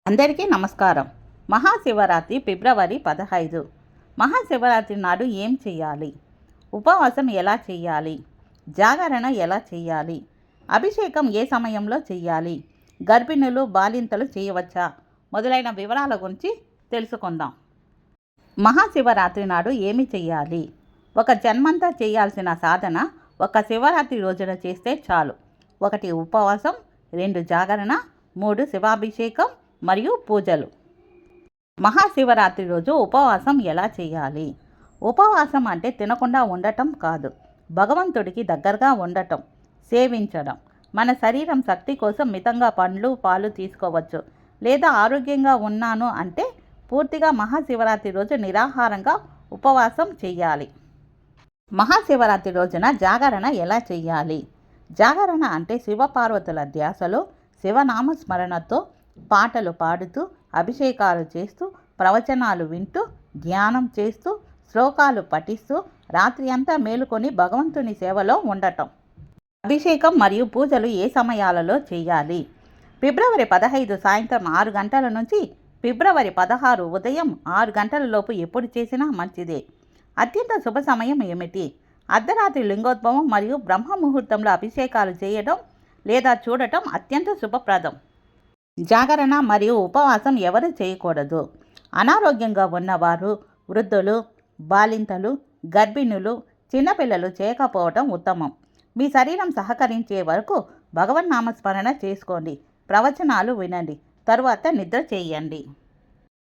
అందరికీ నమస్కారం. మహాశివరాత్రి ఫిబ్రవరి 15. మహాశివరాత్రి నాడు ఏం చేయాలి? ఉపవాసం ఎలా చేయాలి? జాగరణ ఎలా చేయాలి? అభిషేకం ఏ సమయంలో చేయాలి? గర్భిణులు బాలింతలు చేయవచ్చా? మొదలైన వివరాల గురించి తెలుసుకుందాం. మహాశివరాత్రి నాడు ఏమి చేయాలి? ఒక జన్మంతా చేయాల్సిన సాధన ఒక శివరాత్రి రోజున చేస్తే చాలు. 1 ఉపవాసం, 2 జాగరణ, 3 శివాభిషేకం మరియు పూజలు. మహాశివరాత్రి రోజు ఉపవాసం ఎలా చేయాలి? ఉపవాసం అంటే తినకుండా ఉండటం కాదు, భగవంతుడికి దగ్గరగా ఉండటం, సేవించడం. మన శరీరం శక్తి కోసం మితంగా పండ్లు, పాలు తీసుకోవచ్చు. లేదా ఆరోగ్యంగా ఉన్నాను అంటే పూర్తిగా మహాశివరాత్రి రోజు నిరాహారంగా ఉపవాసం చేయాలి. మహాశివరాత్రి రోజున జాగరణ ఎలా చేయాలి? జాగరణ అంటే శివపార్వతుల ధ్యాసలో శివనామస్మరణతో పాటలు పాడుతూ, అభిషేకాలు చేస్తూ, ప్రవచనాలు వింటూ, ధ్యానం చేస్తూ, శ్లోకాలు పఠిస్తూ రాత్రి అంతా మేలుకొని భగవంతుని సేవలో ఉండటం. అభిషేకం మరియు పూజలు ఏ సమయాలలో చేయాలి? ఫిబ్రవరి 15 సాయంత్రం 6 గంటల నుంచి ఫిబ్రవరి 16 ఉదయం 6 గంటల లోపు ఎప్పుడు చేసినా మంచిదే. అత్యంత శుభ సమయం ఏమిటి? అర్ధరాత్రి లింగోద్భవం మరియు బ్రహ్మ ముహూర్తంలో అభిషేకాలు చేయడం లేదా చూడటం అత్యంత శుభప్రదం. జాగరణ మరియు ఉపవాసం ఎవరు చేయకూడదు? అనారోగ్యంగా ఉన్నవారు, వృద్ధులు, బాలింతలు, గర్భిణులు, చిన్నపిల్లలు చేయకపోవటం ఉత్తమం. మీ శరీరం సహకరించే వరకు భగవన్నామస్మరణ చేసుకోండి, ప్రవచనాలు వినండి, తరువాత నిద్ర చేయండి.